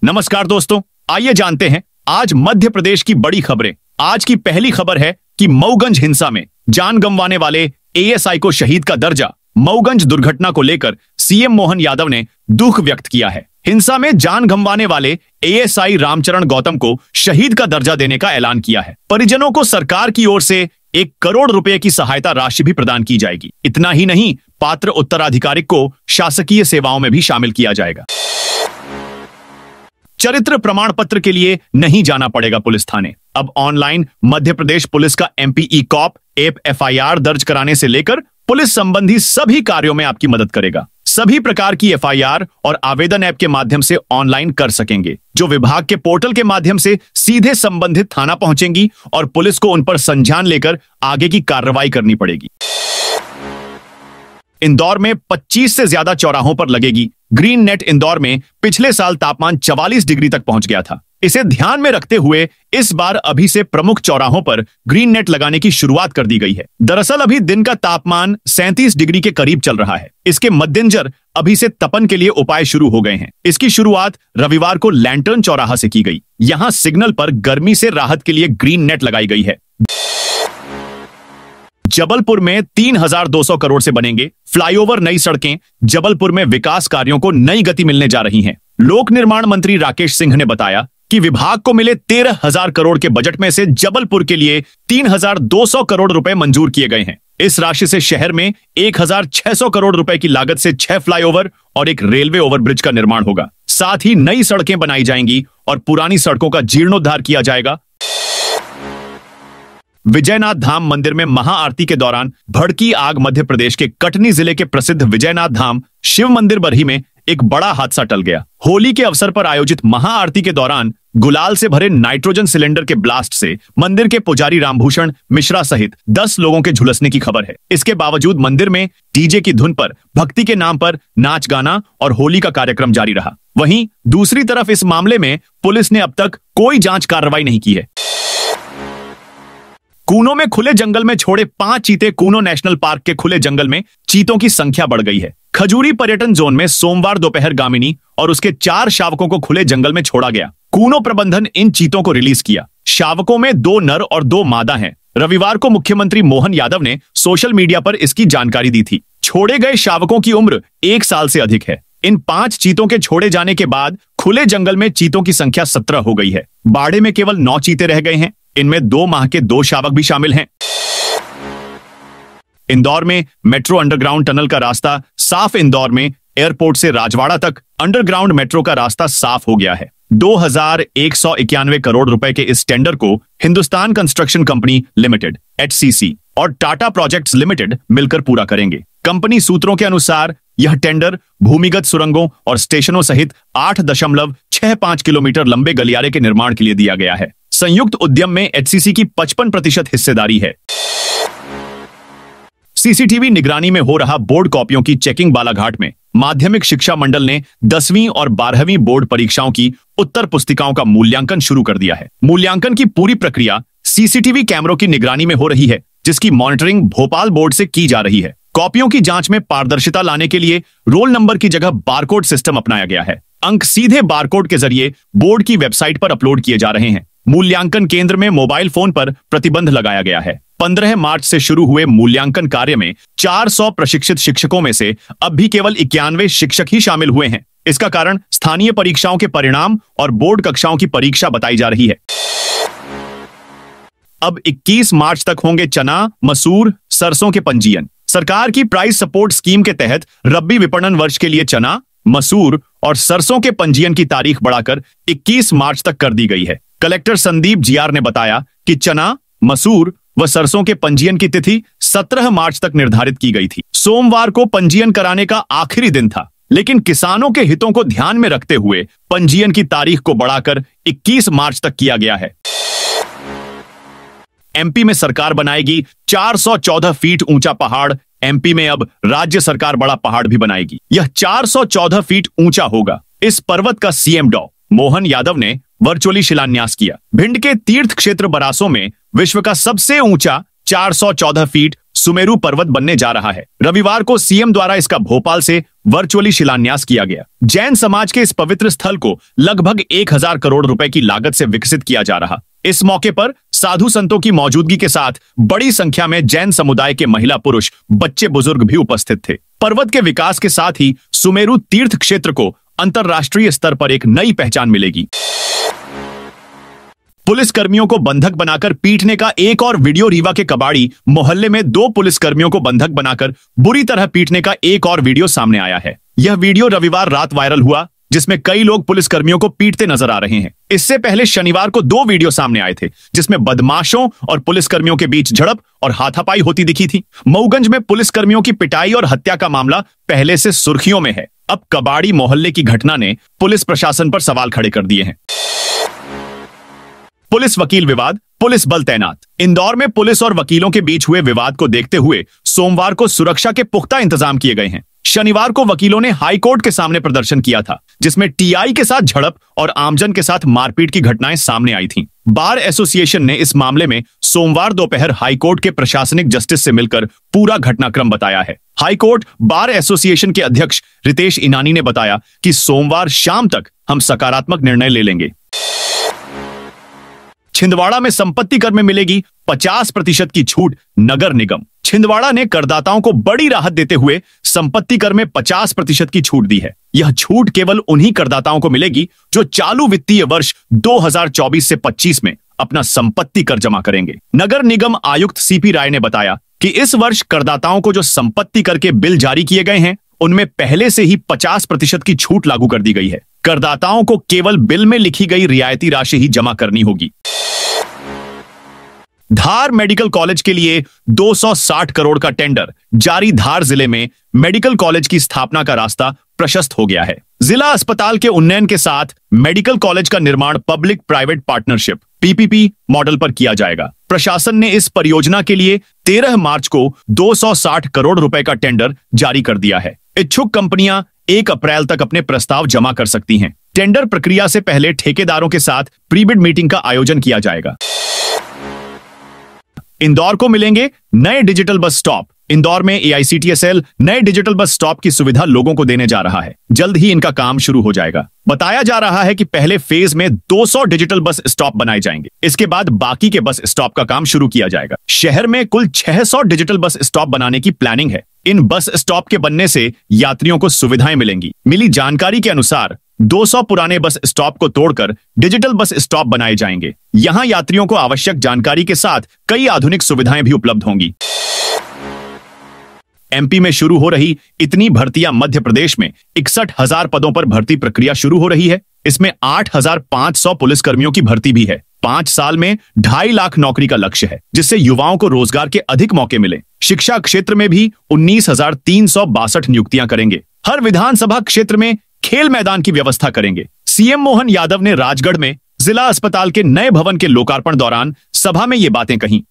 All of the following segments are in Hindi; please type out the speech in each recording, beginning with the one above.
नमस्कार दोस्तों, आइए जानते हैं आज मध्य प्रदेश की बड़ी खबरें। आज की पहली खबर है कि मऊगंज हिंसा में जान गंवाने वाले एएसआई को शहीद का दर्जा। मऊगंज दुर्घटना को लेकर सीएम मोहन यादव ने दुख व्यक्त किया है। हिंसा में जान गंवाने वाले एएसआई रामचरण गौतम को शहीद का दर्जा देने का ऐलान किया है। परिजनों को सरकार की ओर से 1 करोड़ रुपए की सहायता राशि भी प्रदान की जाएगी। इतना ही नहीं, पात्र उत्तराधिकारी को शासकीय सेवाओं में भी शामिल किया जाएगा। चरित्र प्रमाण पत्र के लिए नहीं जाना पड़ेगा पुलिस थाने। अब ऑनलाइन मध्य प्रदेश पुलिस का एमपीई कॉप ऐप एफआईआर दर्ज कराने से लेकर पुलिस संबंधी सभी कार्यों में आपकी मदद करेगा। सभी प्रकार की एफआईआर और आवेदन ऐप के माध्यम से ऑनलाइन कर सकेंगे, जो विभाग के पोर्टल के माध्यम से सीधे संबंधित थाना पहुंचेंगी और पुलिस को उन पर संज्ञान लेकर आगे की कार्रवाई करनी पड़ेगी। इंदौर में 25 से ज्यादा चौराहों पर लगेगी ग्रीन नेट। इंदौर में पिछले साल तापमान 44 डिग्री तक पहुंच गया था। इसे ध्यान में रखते हुए इस बार अभी से प्रमुख चौराहों पर ग्रीन नेट लगाने की शुरुआत कर दी गई है। दरअसल अभी दिन का तापमान 37 डिग्री के करीब चल रहा है। इसके मद्देनजर अभी से तपन के लिए उपाय शुरू हो गए हैं। इसकी शुरुआत रविवार को लैंटर्न चौराहा से की गई। यहां सिग्नल पर गर्मी से राहत के लिए ग्रीन नेट लगाई गई है। जबलपुर में 3200 करोड़ से बनेंगे फ्लाईओवर, नई सड़कें। जबलपुर में विकास कार्यों को नई गति मिलने जा रही है। लोक निर्माण मंत्री राकेश सिंह ने बताया कि विभाग को मिले 13,000 करोड़ के बजट में से जबलपुर के लिए 3,200 करोड़ रुपए मंजूर किए गए हैं। इस राशि से शहर में 1,600 करोड़ रुपए की लागत से 6 फ्लाईओवर और एक रेलवे ओवरब्रिज का निर्माण होगा। साथ ही नई सड़कें बनाई जाएंगी और पुरानी सड़कों का जीर्णोद्धार किया जाएगा। विजयनाथ धाम मंदिर में महाआरती के दौरान भड़की आग। मध्य प्रदेश के कटनी जिले के प्रसिद्ध विजयनाथ धाम शिव मंदिर बरही में एक बड़ा हादसा टल गया। होली के अवसर पर आयोजित महाआरती के दौरान गुलाल से भरे नाइट्रोजन सिलेंडर के ब्लास्ट से मंदिर के पुजारी रामभूषण मिश्रा सहित 10 लोगों के झुलसने की खबर है। इसके बावजूद मंदिर में डीजे की धुन पर भक्ति के नाम पर नाच गाना और होली का कार्यक्रम जारी रहा। वहीं दूसरी तरफ इस मामले में पुलिस ने अब तक कोई जांच कार्रवाई नहीं की है। कूनो में खुले जंगल में छोड़े 5 चीते। कूनो नेशनल पार्क के खुले जंगल में चीतों की संख्या बढ़ गई है। खजूरी पर्यटन जोन में सोमवार दोपहर गामिनी और उसके 4 शावकों को खुले जंगल में छोड़ा गया। कूनो प्रबंधन इन चीतों को रिलीज किया। शावकों में 2 नर और 2 मादा हैं। रविवार को मुख्यमंत्री मोहन यादव ने सोशल मीडिया पर इसकी जानकारी दी थी। छोड़े गए शावकों की उम्र 1 साल से अधिक है। इन 5 चीतों के छोड़े जाने के बाद खुले जंगल में चीतों की संख्या 17 हो गई है। बाड़े में केवल 9 चीते रह गए हैं। इनमें 2 माह के 2 शावक भी शामिल हैं। इंदौर में मेट्रो अंडरग्राउंड टनल का रास्ता साफ। इंदौर में एयरपोर्ट से राजवाड़ा तक अंडरग्राउंड मेट्रो का रास्ता साफ हो गया है। 2,191 करोड़ रुपए के इस टेंडर को Hindustan construction company limited (HCC) और टाटा प्रोजेक्ट्स लिमिटेड मिलकर पूरा करेंगे। कंपनी सूत्रों के अनुसार यह टेंडर भूमिगत सुरंगों और स्टेशनों सहित 8.65 किलोमीटर लंबे गलियारे के निर्माण के लिए दिया गया है। संयुक्त उद्यम में HCC की 55% हिस्सेदारी है। सीसीटीवी निगरानी में हो रहा बोर्ड कॉपियों की चेकिंग। बालाघाट में माध्यमिक शिक्षा मंडल ने 10वीं और 12वीं बोर्ड परीक्षाओं की उत्तर पुस्तिकाओं का मूल्यांकन शुरू कर दिया है। मूल्यांकन की पूरी प्रक्रिया सीसीटीवी कैमरों की निगरानी में हो रही है, जिसकी मॉनिटरिंग भोपाल बोर्ड से की जा रही है। कॉपियों की जांच में पारदर्शिता लाने के लिए रोल नंबर की जगह बारकोड सिस्टम अपनाया गया है। अंक सीधे बारकोड के जरिए बोर्ड की वेबसाइट पर अपलोड किए जा रहे हैं। मूल्यांकन केंद्र में मोबाइल फोन पर प्रतिबंध लगाया गया है। 15 मार्च से शुरू हुए मूल्यांकन कार्य में 400 प्रशिक्षित शिक्षकों में से अब भी केवल 91 शिक्षक ही शामिल हुए हैं। इसका कारण स्थानीय परीक्षाओं के परिणाम और बोर्ड कक्षाओं की परीक्षा बताई जा रही है। अब 21 मार्च तक होंगे चना, मसूर, सरसों के पंजीयन। सरकार की प्राइस सपोर्ट स्कीम के तहत रब्बी विपणन वर्ष के लिए चना, मसूर और सरसों के पंजीयन की तारीख बढ़ाकर 21 मार्च तक कर दी गई है। कलेक्टर संदीप जीआर ने बताया कि चना, मसूर व सरसों के पंजीयन की तिथि 17 मार्च तक निर्धारित की गई थी। सोमवार को पंजीयन कराने का आखिरी दिन था, लेकिन किसानों के हितों को ध्यान में रखते हुए पंजीयन की तारीख को बढ़ाकर 21 मार्च तक किया गया है। एमपी में सरकार बनाएगी 414 फीट ऊंचा पहाड़। एमपी में अब राज्य सरकार बड़ा पहाड़ भी बनाएगी। यह 414 फीट ऊंचा होगा। इस पर्वत का सीएम डॉ मोहन यादव ने वर्चुअली शिलान्यास किया। भिंड के तीर्थ क्षेत्र बरासों में विश्व का सबसे ऊंचा 414 फीट सुमेरु पर्वत बनने जा रहा है। रविवार को सीएम द्वारा इसका भोपाल से वर्चुअली शिलान्यास किया गया। जैन समाज के इस पवित्र स्थल को लगभग 1000 करोड़ रुपए की लागत से विकसित किया जा रहा। इस मौके पर साधु संतों की मौजूदगी के साथ बड़ी संख्या में जैन समुदाय के महिला पुरुष बच्चे बुजुर्ग भी उपस्थित थे। पर्वत के विकास के साथ ही सुमेरु तीर्थ क्षेत्र को अंतरराष्ट्रीय स्तर पर एक नई पहचान मिलेगी। पुलिस कर्मियों को बंधक बनाकर पीटने का एक और वीडियो। रीवा के कबाड़ी मोहल्ले में 2 पुलिस कर्मियों को बंधक बनाकर बुरी तरह पीटने का एक और वीडियो सामने आया है। यह वीडियो रविवार रात वायरल हुआ, जिसमें कई लोग पुलिस कर्मियों को पीटते नजर आ रहे हैं। इससे पहले शनिवार को 2 वीडियो सामने आए थे, जिसमें बदमाशों और पुलिस कर्मियों के बीच झड़प और हाथापाई होती दिखी थी। मऊगंज में पुलिस कर्मियों की पिटाई और हत्या का मामला पहले से सुर्खियों में है। अब कबाड़ी मोहल्ले की घटना ने पुलिस प्रशासन पर सवाल खड़े कर दिए हैं। पुलिस वकील विवाद, पुलिस बल तैनात। इंदौर में पुलिस और वकीलों के बीच हुए विवाद को देखते हुए सोमवार को सुरक्षा के पुख्ता इंतजाम किए गए हैं। शनिवार को वकीलों ने हाई कोर्ट के सामने प्रदर्शन किया था, जिसमें टीआई के साथ झड़प और आमजन के साथ मारपीट की घटनाएं सामने आई थीं। बार एसोसिएशन ने इस मामले में सोमवार दोपहर हाई कोर्ट के प्रशासनिक जस्टिस से मिलकर पूरा घटनाक्रम बताया है। हाई कोर्ट बार एसोसिएशन के अध्यक्ष रितेश इनानी ने बताया कि सोमवार शाम तक हम सकारात्मक निर्णय ले लेंगे। छिंदवाड़ा में संपत्ति कर में मिलेगी 50% की छूट। नगर निगम छिंदवाड़ा ने करदाताओं को बड़ी राहत देते हुए संपत्ति कर में 50% की छूट दी है। यह छूट केवल उन्हीं करदाताओं को मिलेगी जो चालू वित्तीय वर्ष 2024 से 25 में अपना संपत्ति कर जमा करेंगे। नगर निगम आयुक्त सीपी राय ने बताया कि इस वर्ष करदाताओं को जो संपत्ति कर के बिल जारी किए गए हैं, उनमें पहले से ही 50% की छूट लागू कर दी गई है। करदाताओं को केवल बिल में लिखी गई रियायती राशि ही जमा करनी होगी। धार मेडिकल कॉलेज के लिए 260 करोड़ का टेंडर जारी। धार जिले में मेडिकल कॉलेज की स्थापना का रास्ता प्रशस्त हो गया है। जिला अस्पताल के उन्नयन के साथ मेडिकल कॉलेज का निर्माण public private partnership PPP model पर किया जाएगा। प्रशासन ने इस परियोजना के लिए 13 मार्च को 260 करोड़ रुपए का टेंडर जारी कर दिया है। इच्छुक कंपनियां 1 अप्रैल तक अपने प्रस्ताव जमा कर सकती हैं। टेंडर प्रक्रिया से पहले ठेकेदारों के साथ प्रीबिड मीटिंग का आयोजन किया जाएगा। इंदौर को मिलेंगे नए डिजिटल बस स्टॉप। इंदौर में एआईसीटीएसएल नए डिजिटल बस स्टॉप की सुविधा लोगों को देने जा रहा है। जल्द ही इनका काम शुरू हो जाएगा। बताया जा रहा है कि पहले फेज में 200 डिजिटल बस स्टॉप बनाए जाएंगे। इसके बाद बाकी के बस स्टॉप का काम शुरू किया जाएगा। शहर में कुल 600 डिजिटल बस स्टॉप बनाने की प्लानिंग है। इन बस स्टॉप के बनने से यात्रियों को सुविधाएं मिलेंगी। मिली जानकारी के अनुसार 200 पुराने बस स्टॉप को तोड़कर डिजिटल बस स्टॉप बनाए जाएंगे। यहां यात्रियों को आवश्यक जानकारी के साथ कई आधुनिक सुविधाएं भी उपलब्ध होंगी। एमपी में शुरू हो रही इतनी भर्तियां मध्य प्रदेश में 61,000 पदों पर भर्ती प्रक्रिया शुरू हो रही है। इसमें 8,500 पुलिसकर्मियों की भर्ती भी है। 5 साल में 2.5 लाख नौकरी का लक्ष्य है, जिससे युवाओं को रोजगार के अधिक मौके मिले। शिक्षा क्षेत्र में भी 19,362 नियुक्तियां करेंगे। हर विधानसभा क्षेत्र में खेल मैदान की व्यवस्था करेंगे। सीएम मोहन यादव ने राजगढ़ में जिला अस्पताल के नए भवन के लोकार्पण दौरान सभा में ये बातें कही।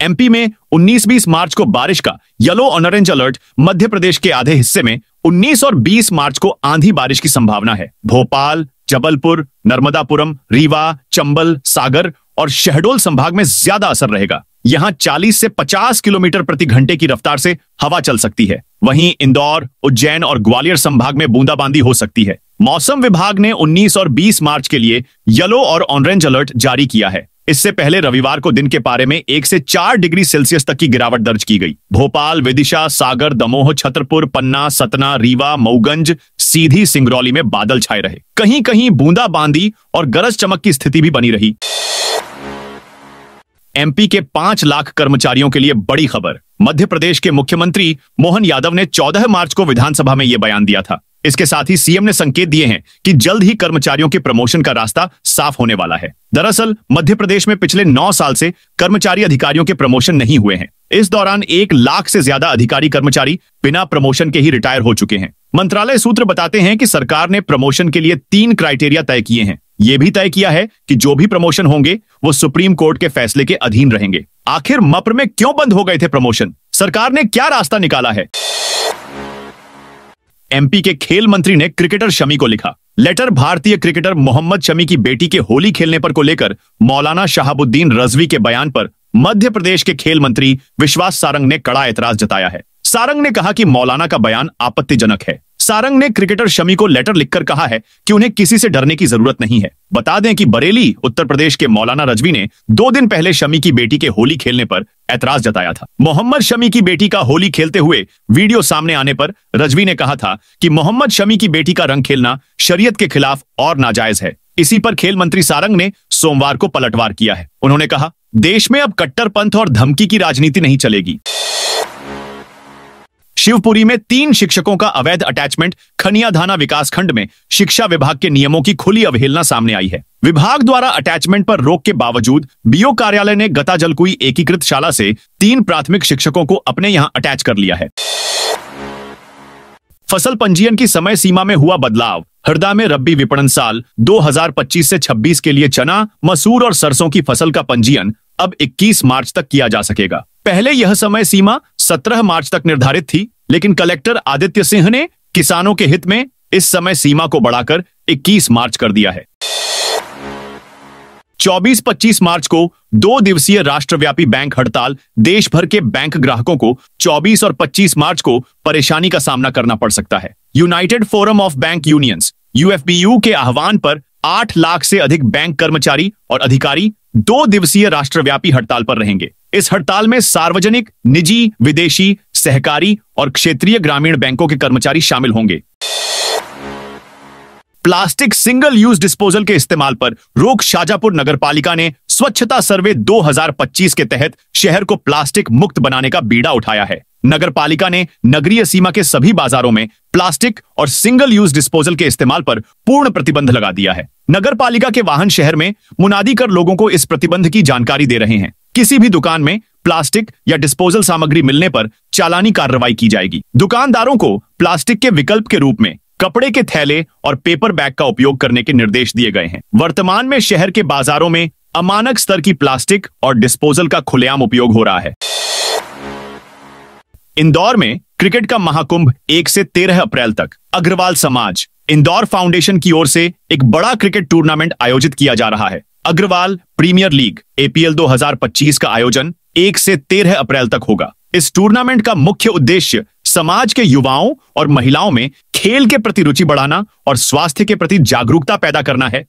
एमपी में 19-20 मार्च को बारिश का yellow orange alert. Madhya Pradesh के आधे हिस्से में 19 और 20 मार्च को आंधी बारिश की संभावना है। भोपाल, जबलपुर, नर्मदापुरम, रीवा, चंबल, सागर और शहडोल संभाग में ज्यादा असर रहेगा। यहां 40 से 50 किलोमीटर प्रति घंटे की रफ्तार से हवा चल सकती है। वहीं इंदौर, उज्जैन और ग्वालियर संभाग में बूंदाबांदी हो सकती है। मौसम विभाग ने 19 और 20 मार्च के लिए येलो और ऑरेंज अलर्ट जारी किया है। इससे पहले रविवार को दिन के पारे में 1 से 4 डिग्री सेल्सियस तक की गिरावट दर्ज की गई। भोपाल, विदिशा, सागर, दमोह, छतरपुर, पन्ना, सतना, रीवा, मऊगंज, सीधी, सिंगरौली में बादल छाए रहे। कहीं कहीं बूंदाबांदी और गरज चमक की स्थिति भी बनी रही। एमपी के 5 लाख कर्मचारियों के लिए बड़ी खबर। मध्य प्रदेश के मुख्यमंत्री मोहन यादव ने 14 मार्च को विधानसभा में यह बयान दिया था। इसके साथ ही सीएम ने संकेत दिए हैं कि जल्द ही कर्मचारियों के प्रमोशन का रास्ता साफ होने वाला है। दरअसल मध्य प्रदेश में पिछले 9 साल से कर्मचारी अधिकारियों के प्रमोशन नहीं हुए हैं। इस दौरान 1 लाख से ज्यादा अधिकारी कर्मचारी बिना प्रमोशन के ही रिटायर हो चुके हैं। मंत्रालय सूत्र बताते हैं कि सरकार ने प्रमोशन के लिए 3 क्राइटेरिया तय किए हैं। यह भी तय किया है कि जो भी प्रमोशन होंगे वो सुप्रीम कोर्ट के फैसले के अधीन रहेंगे। आखिर मप्र में क्यों बंद हो गए थे प्रमोशन? सरकार ने क्या रास्ता निकाला है? एमपी के खेल मंत्री ने क्रिकेटर शमी को लिखा लेटर। भारतीय क्रिकेटर मोहम्मद शमी की बेटी के होली खेलने पर को लेकर मौलाना शहाबुद्दीन रजवी के बयान पर मध्य प्रदेश के खेल मंत्री विश्वास सारंग ने कड़ा एतराज जताया है। सारंग ने कहा कि मौलाना का बयान आपत्तिजनक है। सारंग ने क्रिकेटर शमी को लेटर लिखकर कहा है कि उन्हें किसी से डरने की जरूरत नहीं है। बता दें कि बरेली उत्तर प्रदेश के मौलाना रजवी ने 2 दिन पहले शमी की बेटी के होली खेलने पर ऐतराज जताया था। मोहम्मद शमी की बेटी का होली खेलते हुए वीडियो सामने आने पर रजवी ने कहा था कि मोहम्मद शमी की बेटी का रंग खेलना शरीयत के खिलाफ और नाजायज है। इसी पर खेल मंत्री सारंग ने सोमवार को पलटवार किया है। उन्होंने कहा, देश में अब कट्टरपंथ और धमकी की राजनीति नहीं चलेगी। शिवपुरी में 3 शिक्षकों का अवैध अटैचमेंट खनियाधाना विकासखंड में शिक्षा विभाग के नियमों की खुली अवहेलना सामने आई है। विभाग द्वारा अटैचमेंट पर रोक के बावजूद बीओ कार्यालय ने गता जलकुई एकीकृत शाला से 3 प्राथमिक शिक्षकों को अपने यहां अटैच कर लिया है। फसल पंजीयन की समय सीमा में हुआ बदलाव। हरदा में रब्बी विपणन साल 2025 से 26 के लिए चना, मसूर और सरसों की फसल का पंजीयन अब 21 मार्च तक किया जा सकेगा। पहले यह समय सीमा 17 मार्च तक निर्धारित थी, लेकिन कलेक्टर आदित्य सिंह ने किसानों के हित में इस समय सीमा को बढ़ाकर 21 मार्च कर दिया है। 24-25 मार्च को 2 दिवसीय राष्ट्रव्यापी बैंक हड़ताल देश भर के बैंक ग्राहकों को 24 और 25 मार्च को परेशानी का सामना करना पड़ सकता है। United forum of bank unions (UFBU) के आह्वान पर 8 लाख से अधिक बैंक कर्मचारी और अधिकारी 2 दिवसीय राष्ट्रव्यापी हड़ताल पर रहेंगे। इस हड़ताल में सार्वजनिक, निजी, विदेशी, सहकारी और क्षेत्रीय ग्रामीण बैंकों के कर्मचारी शामिल होंगे। प्लास्टिक सिंगल यूज डिस्पोजल के इस्तेमाल पर रोक। शाजापुर नगरपालिका ने स्वच्छता सर्वे 2025 के तहत शहर को प्लास्टिक मुक्त बनाने का बीड़ा उठाया है। नगरपालिका ने नगरीय सीमा के सभी बाजारों में प्लास्टिक और सिंगल यूज डिस्पोजल के इस्तेमाल पर पूर्ण प्रतिबंध लगा दिया है। नगरपालिका के वाहन शहर में मुनादी कर लोगों को इस प्रतिबंध की जानकारी दे रहे हैं। किसी भी दुकान में प्लास्टिक या डिस्पोजल सामग्री मिलने पर चालानी कार्रवाई की जाएगी। दुकानदारों को प्लास्टिक के विकल्प के रूप में कपड़े के थैले और पेपर बैग का उपयोग करने के निर्देश दिए गए हैं। वर्तमान में शहर के बाजारों में अमानक स्तर की प्लास्टिक और डिस्पोजल का खुलेआम उपयोग हो रहा है। इंदौर में क्रिकेट का महाकुंभ 1 से 13 अप्रैल तक। अग्रवाल समाज इंदौर फाउंडेशन की ओर से एक बड़ा क्रिकेट टूर्नामेंट आयोजित किया जा रहा है। अग्रवाल प्रीमियर लीग APL 2025 का आयोजन 1 से 13 अप्रैल तक होगा। इस टूर्नामेंट का मुख्य उद्देश्य समाज के युवाओं और महिलाओं में खेल के प्रति रुचि बढ़ाना और स्वास्थ्य के प्रति जागरूकता पैदा करना है।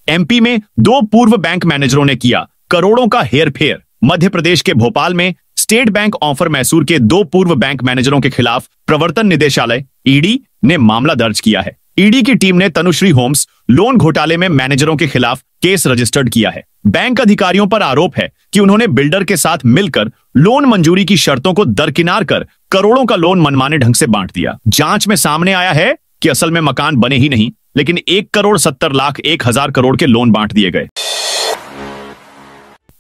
MP में 2 पूर्व बैंक मैनेजरों ने किया करोड़ों का हेरफेर। मध्य प्रदेश के भोपाल में स्टेट बैंक ऑफर मैसूर के 2 पूर्व बैंक मैनेजरों के खिलाफ प्रवर्तन निदेशालय ED ने मामला दर्ज किया है। ED की टीम ने तनुश्री होम्स लोन घोटाले में मैनेजरों के खिलाफ केस रजिस्टर्ड किया है। बैंक अधिकारियों पर आरोप है कि उन्होंने बिल्डर के साथ मिलकर लोन मंजूरी की शर्तों को दरकिनार कर करोड़ों का लोन मनमाने ढंग से बांट दिया। जांच में सामने आया है कि असल में मकान बने ही नहीं, लेकिन 1,70,01,000 करोड़ के लोन बांट दिए गए।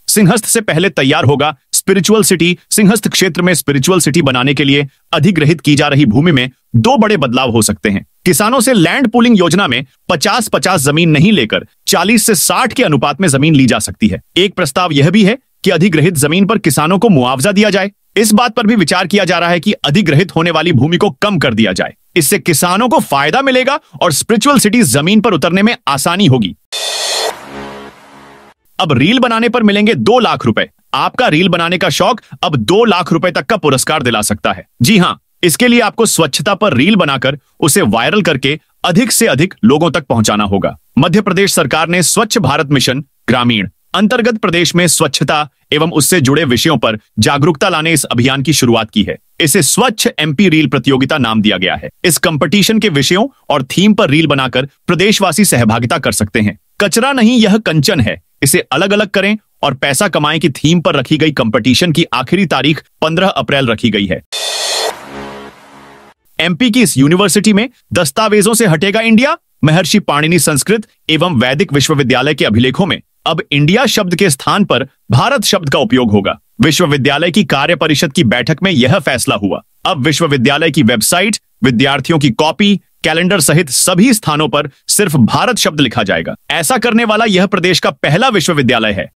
सिंहस्थ से पहले तैयार होगा स्पिरिचुअल सिटी। सिंहस्थ क्षेत्र में स्पिरिचुअल सिटी बनाने के लिए अधिग्रहित की जा रही भूमि में 2 बड़े बदलाव हो सकते हैं। किसानों से लैंड पूलिंग योजना में 50-50 जमीन नहीं लेकर 40 से 60 के अनुपात में जमीन ली जा सकती है। एक प्रस्ताव यह भी है कि अधिग्रहित जमीन पर किसानों को मुआवजा दिया जाए। इस बात पर भी विचार किया जा रहा है कि अधिग्रहित होने वाली भूमि को कम कर दिया जाए। इससे किसानों को फायदा मिलेगा और स्पिरिचुअल सिटी जमीन पर उतरने में आसानी होगी। अब रील बनाने पर मिलेंगे 2 लाख रुपए। आपका रील बनाने का शौक अब 2 लाख रुपए तक का पुरस्कार दिला सकता है। जी हां, इसके लिए आपको स्वच्छता पर रील बनाकर उसे वायरल करके अधिक से अधिक लोगों तक पहुंचाना होगा। मध्य प्रदेश सरकार ने स्वच्छ भारत मिशन ग्रामीण अंतर्गत प्रदेश में स्वच्छता एवं उससे जुड़े विषयों पर जागरूकता लाने इस अभियान की शुरुआत की है। इसे स्वच्छ MP रील प्रतियोगिता नाम दिया गया है। इस कंपटीशन के विषयों और थीम पर रील बनाकर प्रदेशवासी सहभागिता कर सकते हैं। कचरा नहीं, यह कंचन है। इसे अलग अलग करें और पैसा कमाएं की थीम पर रखी गई कंपटीशन की आखिरी तारीख 15 अप्रैल रखी गई है। MP की इस यूनिवर्सिटी में दस्तावेजों से हटेगा इंडिया। महर्षि पाणिनि संस्कृत एवं वैदिक विश्वविद्यालय के अभिलेखों में अब इंडिया शब्द के स्थान पर भारत शब्द का उपयोग होगा। विश्वविद्यालय की कार्य परिषद की बैठक में यह फैसला हुआ। अब विश्वविद्यालय की वेबसाइट, विद्यार्थियों की कॉपी, कैलेंडर सहित सभी स्थानों पर सिर्फ भारत शब्द लिखा जाएगा। ऐसा करने वाला यह प्रदेश का पहला विश्वविद्यालय है।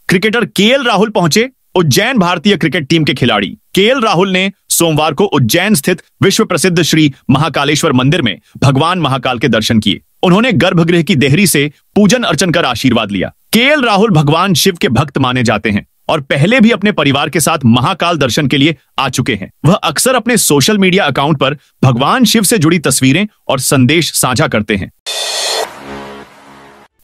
क्रिकेटर KL राहुल पहुंचे। उज्जैन भारतीय क्रिकेट टीम के खिलाड़ी KL राहुल ने सोमवार को उज्जैन स्थित विश्व प्रसिद्ध श्री महाकालेश्वर मंदिर में भगवान महाकाल के दर्शन किए। उन्होंने गर्भगृह की देहरी से पूजन अर्चन कर आशीर्वाद लिया। KL राहुल भगवान शिव के भक्त माने जाते हैं। और पहले भी अपने परिवार के साथ महाकाल दर्शन के लिए आ चुके हैं। वह अक्सर अपने सोशल मीडिया अकाउंट पर भगवान शिव से जुड़ी तस्वीरें और संदेश साझा करते हैं।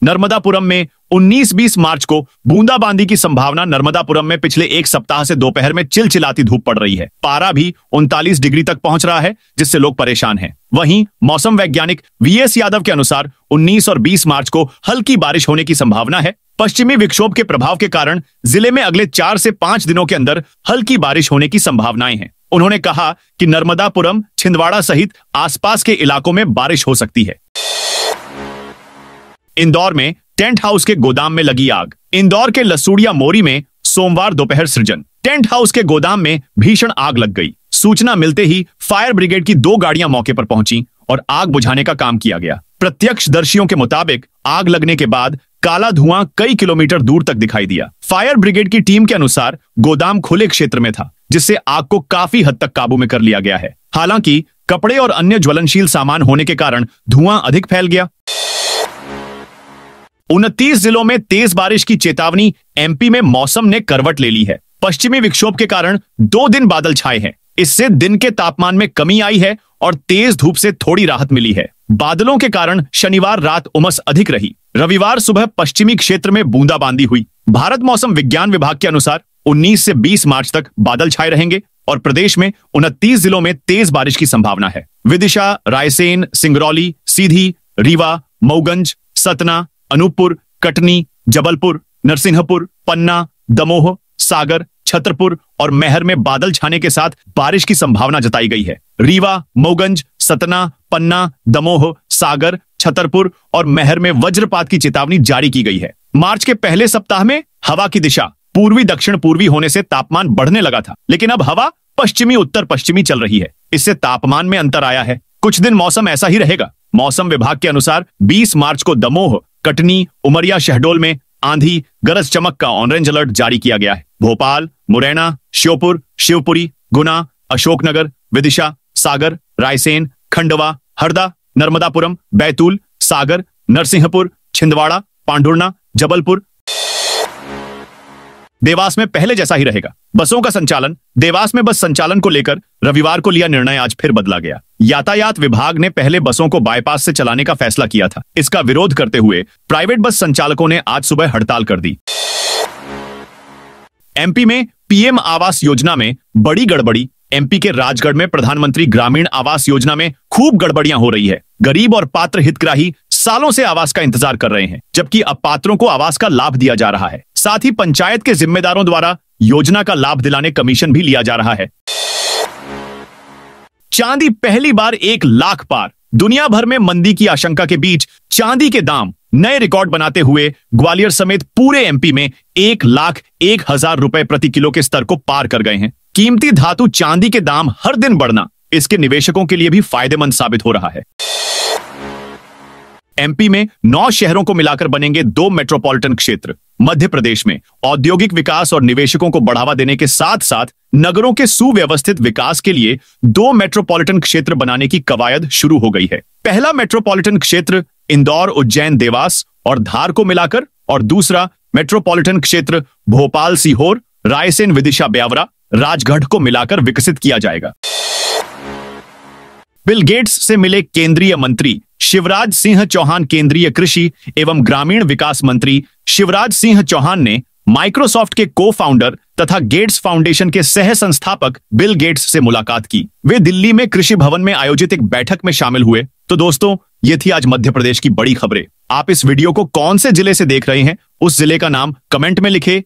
नर्मदापुरम में 19-20 मार्च को बूंदाबांदी की संभावना। नर्मदापुरम में पिछले एक सप्ताह से दोपहर में चिलचिलाती धूप पड़ रही है। पारा भी 39 डिग्री तक पहुंच रहा है, जिससे लोग परेशान हैं। वहीं मौसम वैज्ञानिक वीएस यादव के अनुसार 19 और 20 मार्च को हल्की बारिश होने की संभावना है। पश्चिमी विक्षोभ के प्रभाव के कारण जिले में अगले 4 से 5 दिनों के अंदर हल्की बारिश होने की संभावनाएं हैं। उन्होंने कहा कि नर्मदापुरम, छिंदवाड़ा सहित आसपास के इलाकों में बारिश हो सकती है। इंदौर में टेंट हाउस के गोदाम में लगी आग। इंदौर के लसूड़िया मोरी में सोमवार दोपहर सृजन टेंट हाउस के गोदाम में भीषण आग लग गई। सूचना मिलते ही फायर ब्रिगेड की 2 गाड़ियां मौके पर पहुंची और आग बुझाने का काम किया गया। प्रत्यक्षदर्शियों के मुताबिक आग लगने के बाद काला धुआं कई किलोमीटर दूर तक दिखाई दिया। फायर ब्रिगेड की टीम के अनुसार गोदाम खुले क्षेत्र में था, जिससे आग को काफी हद तक काबू में कर लिया गया है। हालांकि कपड़े और अन्य ज्वलनशील सामान होने के कारण धुआं अधिक फैल गया। 29 जिलों में तेज बारिश की चेतावनी। एमपी में मौसम ने करवट ले ली है। पश्चिमी विक्षोभ के कारण 2 दिन बादल छाए हैं। इससे दिन के तापमान में कमी आई है और तेज धूप से थोड़ी राहत मिली है। बादलों के कारण शनिवार रात उमस अधिक रही। रविवार सुबह पश्चिमी क्षेत्र में बूंदाबांदी हुई। भारत मौसम विज्ञान विभाग के अनुसार 19 से 20 मार्च तक बादल छाए रहेंगे और प्रदेश में 29 जिलों में तेज बारिश की संभावना है। विदिशा, रायसेन, सिंगरौली, सीधी, रीवा, मऊगंज, सतना, अनूपपुर, कटनी, जबलपुर, नरसिंहपुर, पन्ना, दमोह, सागर, छतरपुर और मैहर में बादल छाने के साथ बारिश की संभावना जताई गई है। रीवा, मऊगंज, सतना, पन्ना, दमोह, सागर, छतरपुर और मैहर में वज्रपात की चेतावनी जारी की गई है। मार्च के पहले सप्ताह में हवा की दिशा पूर्वी दक्षिण पूर्वी होने से तापमान बढ़ने लगा था, लेकिन अब हवा पश्चिमी उत्तर पश्चिमी चल रही है। इससे तापमान में अंतर आया है। कुछ दिन मौसम ऐसा ही रहेगा। मौसम विभाग के अनुसार 20 मार्च को दमोह, कटनी, उमरिया, शहडोल में आंधी, गरज चमक का ऑरेंज अलर्ट जारी किया गया है। भोपाल, मुरैना, श्योपुर, शिवपुरी, गुना, अशोकनगर, विदिशा, सागर, रायसेन, खंडवा, हरदा, नर्मदापुरम, बैतूल, सागर, नरसिंहपुर, छिंदवाड़ा, पांढुर्णा, जबलपुर। देवास में पहले जैसा ही रहेगा। बसों का संचालन। देवास में बस संचालन को लेकर रविवार को लिया निर्णय आज फिर बदला गया। यातायात विभाग ने पहले बसों को बाईपास से चलाने का फैसला किया था। इसका विरोध करते हुए प्राइवेट बस संचालकों ने आज सुबह हड़ताल कर दी। एमपी में पीएम आवास योजना में बड़ी गड़बड़ी। एमपी के राजगढ़ में प्रधानमंत्री ग्रामीण आवास योजना में खूब गड़बड़ियां हो रही है। गरीब और पात्र हितग्राही सालों से आवास का इंतजार कर रहे हैं, जबकि अब पात्रों को आवास का लाभ दिया जा रहा है। साथ ही पंचायत के जिम्मेदारों द्वारा योजना का लाभ दिलाने कमीशन भी लिया जा रहा है। चांदी पहली बार 1 लाख पार। दुनिया भर में मंदी की आशंका के बीच चांदी के दाम नए रिकॉर्ड बनाते हुए ग्वालियर समेत पूरे एमपी में 1,01,000 रुपए प्रति किलो के स्तर को पार कर गए हैं। कीमती धातु चांदी के दाम हर दिन बढ़ना इसके निवेशकों के लिए भी फायदेमंद साबित हो रहा है। एमपी में 9 शहरों को मिलाकर बनेंगे 2 मेट्रोपॉलिटन क्षेत्र। मध्य प्रदेश में औद्योगिक विकास और निवेशकों को बढ़ावा देने के साथ साथ नगरों के सुव्यवस्थित विकास के लिए 2 मेट्रोपॉलिटन क्षेत्र बनाने की कवायद शुरू हो गई है। पहला मेट्रोपॉलिटन क्षेत्र इंदौर, उज्जैन, देवास और धार को मिलाकर और दूसरा मेट्रोपॉलिटन क्षेत्र भोपाल, सीहोर, रायसेन, विदिशा, ब्यावरा, राजगढ़ को मिलाकर विकसित किया जाएगा। बिल गेट्स से मिले केंद्रीय मंत्री शिवराज सिंह चौहान। केंद्रीय कृषि एवं ग्रामीण विकास मंत्री शिवराज सिंह चौहान ने माइक्रोसॉफ्ट के को फाउंडर तथा गेट्स फाउंडेशन के सह संस्थापक बिल गेट्स से मुलाकात की। वे दिल्ली में कृषि भवन में आयोजित एक बैठक में शामिल हुए। तो दोस्तों, ये थी आज मध्य प्रदेश की बड़ी खबरें। आप इस वीडियो को कौन से जिले से देख रहे हैं, उस जिले का नाम कमेंट में लिखें